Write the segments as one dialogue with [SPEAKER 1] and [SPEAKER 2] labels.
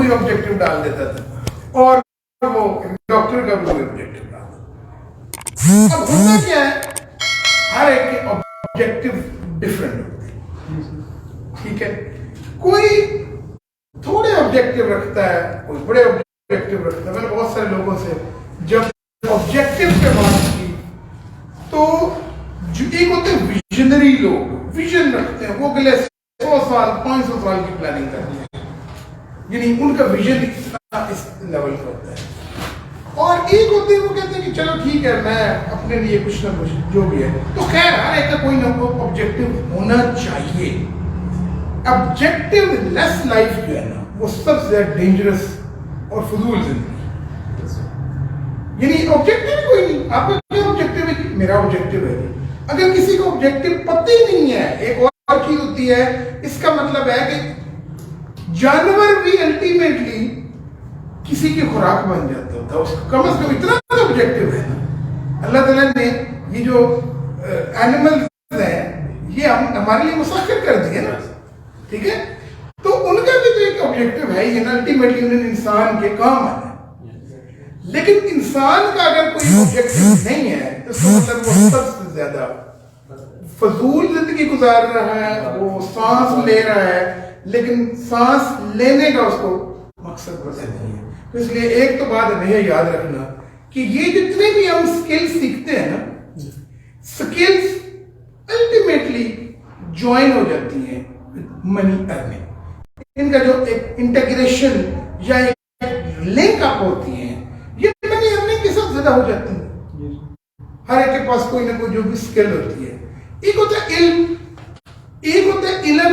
[SPEAKER 1] वही ऑब्जेक्टिव डाल देता था और वो डॉक्टर का भी वही ऑब्जेक्टिव डाल देता। अब होता क्या है, हर एक के ऑब्जेक्टिव डिफरेंट होते हैं, ठीक है। कोई थोड़े ऑब्जेक्टिव रखता है, कोई बड़े ऑब्जेक्टिव रखता है। मैंने बहुत सारे लोगों से जब ऑब्जेक्टिव पे बात की तो जो एक होते हैं विजनरी लोग, विजन रखते हैं, वो अगले 100 साल 500 साल की प्लानिंग करते हैं, यानी उनका विजन इस लेवल का होता है। और एक होते हैं वो कहते हैं कि चलो ठीक है, मैं अपने लिए कुछ ना कुछ जो भी है, तो खैर हर एक का कोई ना कोई ऑब्जेक्टिव होना चाहिए। ऑब्जेक्टिव लेस लाइफ जो है ना, वो सबसे ज्यादा डेंजरस और फजूल जिंदगी। यानी ऑब्जेक्टिव कोई नहीं, आपका क्या ऑब्जेक्टिव है? मेरा ऑब्जेक्टिव है। अगर किसी को ऑब्जेक्टिव पता ही नहीं है, एक और चीज होती है, इसका मतलब है कि जानवर भी अल्टीमेटली किसी की खुराक बन जाता होता है, उसको कम से कम इतना तो ऑब्जेक्टिव है ना। अल्लाह ताला ने ये जो एनिमल्स हैं, ये हम हमारे लिए मुसख्खर कर दिए ना, ठीक है। तो उनका भी तो एक ऑब्जेक्टिव है, ये अल्टीमेटली उन्हें इंसान के काम है। लेकिन इंसान का अगर कोई ऑब्जेक्टिव नहीं है तो इसका मतलब वो सबसे ज्यादा फजूल जिंदगी गुजार रहा है, वो सांस ले रहा है लेकिन सांस लेने का उसको मकसद पता नहीं है। तो इसलिए एक तो बात हमें याद रखना कि ये जितने भी हम स्किल्स सीखते हैं ना, स्किल्स अल्टीमेटली ज्वाइन हो जाती हैं मनी अर्निंग। इनका जो एक इंटीग्रेशन या एक लिंक अप होती है, ये मनी अर्निंग के साथ ज्यादा हो जाती है। हर एक के पास कोई ना कोई जो भी स्किल होती है। एक होता है इल्म, एक होता है इल्म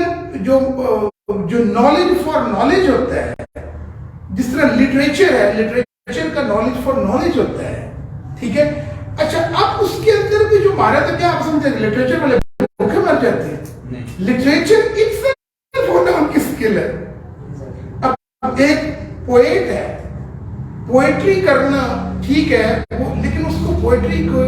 [SPEAKER 1] जो नॉलेज फॉर नॉलेज होता है। जिस तरह लिटरेचर है, लिटरेचर का नॉलेज फॉर नॉलेज होता है, ठीक है। अच्छा, अब उसके अंदर भी जो मारा था, क्या आप समझे लिटरेचर वाले भूखे मर जाते हैं? लिटरेचर इट्सेल्फ होना उनकी स्किल है। अब एक पोएट है, पोएट्री करना ठीक है वो, लेकिन उसको पोएट्री को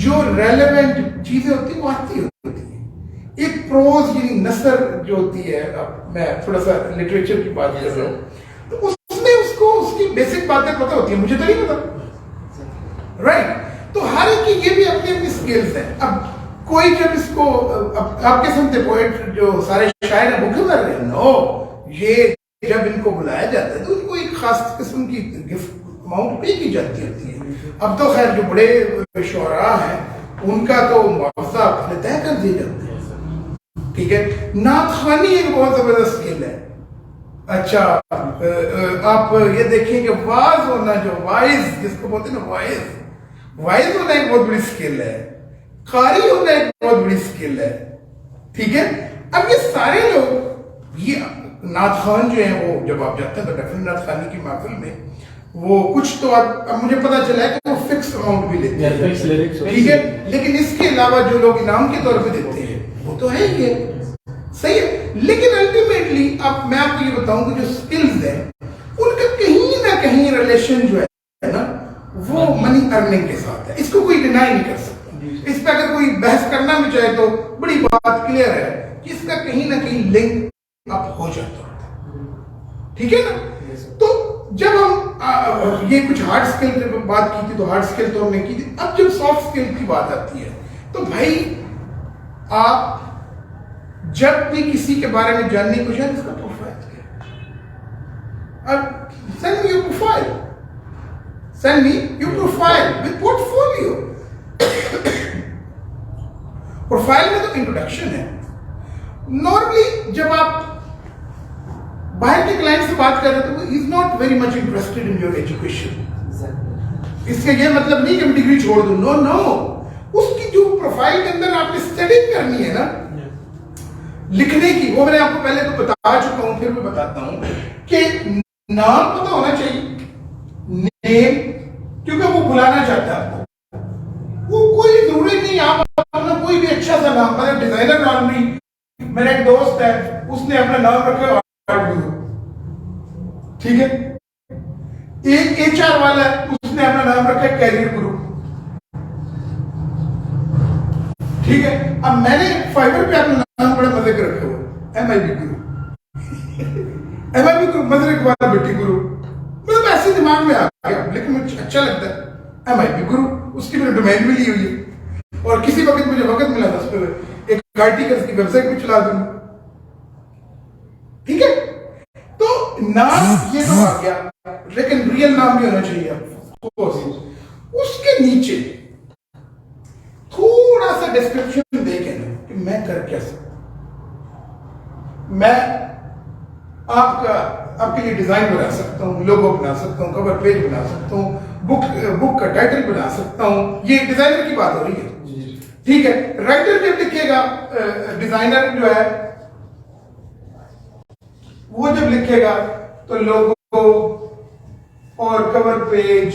[SPEAKER 1] जो रेलेवेंट चीजें होती है वो आती होती है। एक प्रोज यानी नसर जो होती है, अब मैं थोड़ा सा लिटरेचर की बात कर रहा हूँ, तो उसमें उसको उसकी बेसिक बातें पता होती है, मुझे तो नहीं पता, राइट। तो हर एक की ये भी अपनी अपनी स्किल्स हैं। अब कोई जब इसको आपके सुनते पोएट जो सारे शायर भूखे मर रहे हैं, नो, ये जब इनको बुलाया जाता है तो उनको एक खास किस्म की गिफ्ट अमाउंट पे की जाती होती है। अब तो खैर जो बड़े शोरा हैं उनका तो मुआवजा अपने तय कर दिए जाते हैं, ठीक है। नातखानी एक बहुत जबरदस्त स्किल है। अच्छा, आप ये देखेंगे वाज होना, जो वाइज जिसको बोलते हैं ना, वाइज होना एक बहुत बड़ी स्किल है। कारी होना एक बहुत बड़ी स्किल है, ठीक है। अब ये सारे लोग, ये नात खान जो है, वो जब आप जाते हैं तो डेफिनेट नात खानी की महफिल में वो कुछ तो अब मुझे पता चला है कि वो फिक्स अमाउंट भी लेते हैं, ठीक है। लेकिन इसके अलावा जो लोग इनाम के तौर पे देते हैं वो तो है ही है, सही है। लेकिन अल्टीमेटली अब मैं आपको ये बताऊं कि जो स्किल्स हैं उनका कहीं ना कहीं रिलेशन जो है ना, वो मनी अर्निंग के साथ है। इसको कोई डिनाई नहीं कर सकता। इस पर अगर कोई बहस करना भी चाहे तो बड़ी बात क्लियर है कि इसका कहीं ना कहीं लिंक अप हो जाता है, ठीक है ना। तो जब हम ये कुछ हार्ड स्किल की बात की थी, तो हार्ड स्किल तो हमने की थी। अब जब सॉफ्ट स्किल की बात आती है तो भाई आप जब भी किसी के बारे में जानने की कोशिश, इसका प्रोफाइल क्या, अब send me your profile, send me your profile with portfolio. Profile में तो इंट्रोडक्शन है। नॉर्मली जब आप बाहर के क्लाइंट से बात कर रहे हो तो is not very much interested in your education. इसका ये मतलब नहीं कि मैं डिग्री छोड़ दूं, नो नो। उसकी जो प्रोफाइल के अंदर आपने स्टडी करनी है ना, लिखने की, वो मैंने आपको पहले तो बता चुका हूं, फिर मैं बताता हूं कि नाम पता होना चाहिए, नेम, क्योंकि वो बुलाना चाहता है आपको। वो कोई जरूरी नहीं आप अपना कोई भी अच्छा सा नाम, मतलब डिजाइनर नाम नहीं। मेरा एक दोस्त है, उसने अपना नाम रखा गुरु, ठीक है। एक एचआर वाला है, उसने अपना नाम रखा है कैरियर गुरु, ठीक है। अब मैंने फाइवर पे अपना नाम बड़ा मजे कर रखे हुए, MIB गुरु। MIB गुरु मदर इकबाल बेटी गुरु, मतलब ऐसे दिमाग में आ गया, लेकिन मुझे अच्छा लगता है, एम आई बी गुरु, उसकी मैंने डोमेन भी ली हुई है, और किसी वक्त मुझे वक्त मिला था उस पर एक आर्टिकल्स की वेबसाइट भी चला दूंगा। ठीक है, तो नाम ये तो आ गया, लेकिन रियल नाम भी होना चाहिए आपको। उसके नीचे थोड़ा सा डिस्क्रिप्शन देके ना कि मैं कर क्या सकता, मैं आपके लिए डिजाइन बना सकता हूँ, लोगो बना सकता हूँ, कवर पेज बना सकता हूँ, बुक का टाइटल बना सकता हूँ। ये डिजाइनर की बात हो रही है, ठीक है। राइटर जब लिखेगा, डिजाइनर जो है वो जब लिखेगा तो लोगो और कवर पेज,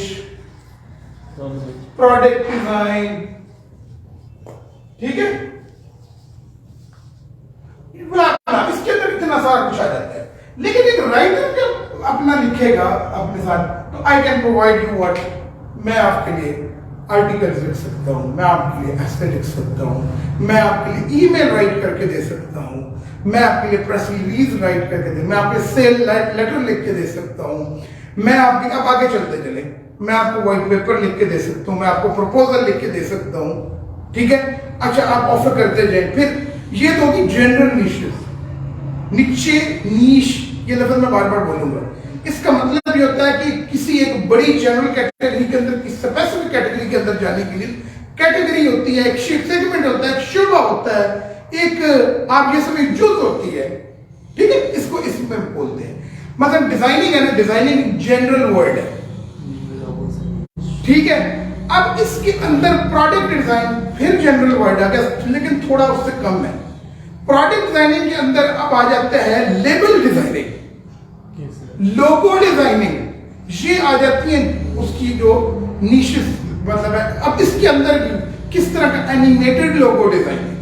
[SPEAKER 1] प्रोडक्ट डिजाइन, ठीक है, इसके अंदर इतना सारा कुछ आ जाता है। लेकिन एक राइटर जब अपना लिखेगा अपने साथ, तो I can provide you what, मैं आपके लिए आर्टिकल्स लिख सकता हूँ, मैं आपके लिए ऐसे लिख सकता हूँ, मैं आपके लिए ईमेल राइट करके दे सकता हूँ, मैं आपके लिए प्रेस रिलीज राइट करके दे, मैं आपके सेल लेटर लिख के दे सकता हूँ, मैं आपकी, अब आगे चलते चले, मैं आपको व्हाइट पेपर लिख के दे सकता हूँ, मैं आपको प्रपोजल लिख के दे सकता हूँ। ठीक है, अच्छा आप ऑफर करते जाए। फिर ये तो होगी जनरल निशेस, नीचे नीश, ये लफ्ज मैं बार बार बोलूंगा, इसका मतलब ये होता है कि किसी एक बड़ी जनरल कैटेगरी के अंदर, किसी स्पेसिफिक कैटेगरी के अंदर जाने के लिए कैटेगरी होती है, एक सेगमेंट होता है, एक शुबा होता है, एक आप ये सब एक जुज़ होती है। ठीक है, इसको इसमें बोलते हैं। मतलब डिजाइनिंग है ना, डिजाइनिंग जनरल वर्ड है, ठीक है। अब इसके अंदर प्रोडक्ट डिजाइन फिर जनरल वर्ड आ गया, लेकिन थोड़ा उससे कम है। प्रोडक्ट डिजाइनिंग के अंदर अब आ जाता है लेबल डिजाइनिंग, लोगो डिजाइनिंग, ये आ जाती है उसकी जो निशेस, मतलब है। अब इसके अंदर भी किस तरह का एनिमेटेड लोगो डिजाइनिंग,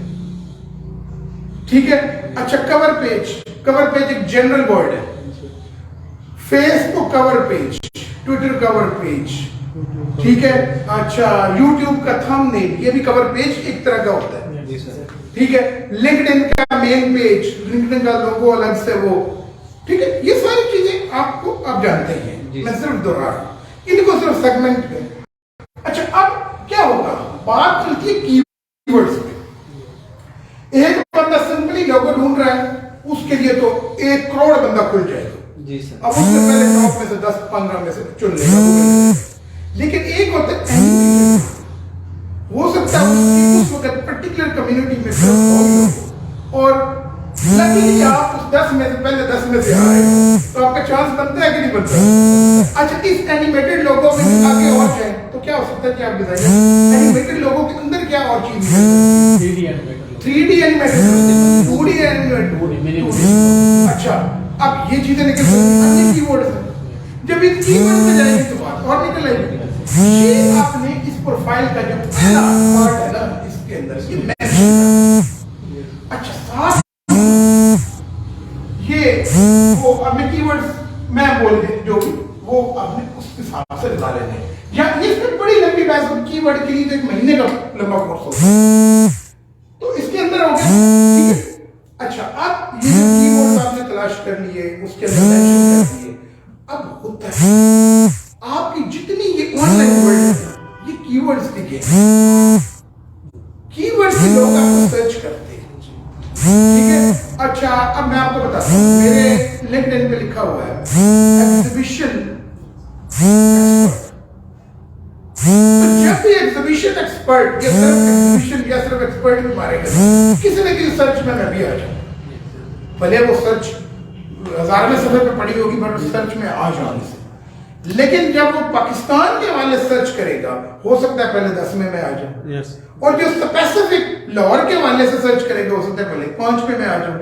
[SPEAKER 1] ठीक है। अच्छा कवर पेज एक जनरल वर्ड है, Facebook cover page, Twitter cover page, ठीक है। अच्छा यूट्यूब का थंबनेल, ये भी कवर पेज एक तरह का होता है, ठीक है। लिंक्डइन का मेन पेज, लिंक्डइन का लोगो अलग से वो, ठीक है। ये सारी चीजें आपको आप जानते हैं, मैं सिर्फ दोहरा रहा हूं इनको, सिर्फ सेगमेंट में। अच्छा अब क्या होगा, बात चलती है कीवर्ड्स पे। एक बंदा सिंपली लोगो ढूंढ रहा है, उसके लिए तो 1 करोड़ बंदा खुल जाएगा जी सर। अब उससे पहले टॉप में से 10-15 में से चुन लेगा। लेकिन एक होता है एनिमेशन, हो सकता है उस वक्त पर्टिकुलर कम्युनिटी में हो, और लकीली आप उस 10 में से पहले 10 में से आ रहे हैं, तो आपका चांस बनता है कि नहीं बनता। अच्छा इस एनिमेटेड लोगो में आगे और जाए तो क्या हो सकता है कि आप डिजाइनर एनिमेटेड लोगो के अंदर क्या और चीज है, 3D एनिमेटेड, 2D एनिमेटेड। अच्छा अब ये चीजें निकल अन्य कीवर्ड्स हैं, जब इन कीवर्ड में जाएंगे तो बात और निकल आएगी। ये आपने इस प्रोफाइल का जो पहला पार्ट है ना, इसके अंदर ये मैसेज, अच्छा साथ ये वो अपने कीवर्ड्स मैं बोल दे जो भी वो आपने उस हिसाब से डाले हैं, या ये फिर बड़ी लंबी बहस हो, कीवर्ड के लिए तो 1 महीने का लंबा कोर्स होता है, तो इसके अंदर हो गया, ठीक है। अच्छा अब ये जो कीवर्ड्स आपने तलाश कर लिए, उसके अंदर मेंशन कर दिए, अब होता है आपकी जितनी ये ऑनलाइन वर्ल्ड है, ये कीवर्ड्स की गेम है, कीवर्ड्स से लोग आपको सर्च करते हैं, ठीक है। अच्छा अब मैं आपको बताता हूँ, मेरे लिंक्डइन पे लिखा हुआ है एग्जीबिशन एक्सपर्ट, तो जब भी एग्जीबिशन एक्सपर्ट या सिर्फ एग्जीबिशन या सिर्फ एक्सपर्ट भी मारेगा, किसी न किसी सर्च में मैं भी आ जाऊँ, भले वो सर्च 1000वें सफर पे पड़ी होगी, पर सर्च में आ जाऊँ। लेकिन जब वो पाकिस्तान के हवाले सर्च करेगा, हो सकता है पहले 10 में मैं आ जाऊं, yes. और जो स्पेसिफिक लाहौर के हवाले से सर्च करेगा, हो सकता है पहले 5 में मैं आ जाऊं।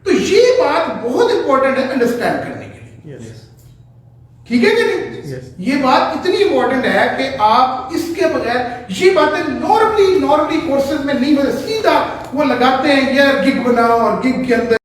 [SPEAKER 1] तो ये बात बहुत इंपॉर्टेंट है अंडरस्टैंड करने के लिए, yes. ठीक है कि नहीं, yes. ये बात इतनी इंपॉर्टेंट है कि आप इसके बगैर ये बातें नॉर्मली कोर्सेज में नहीं, सीधा वो लगाते हैं यार गिग बनाओ और गिग के अंदर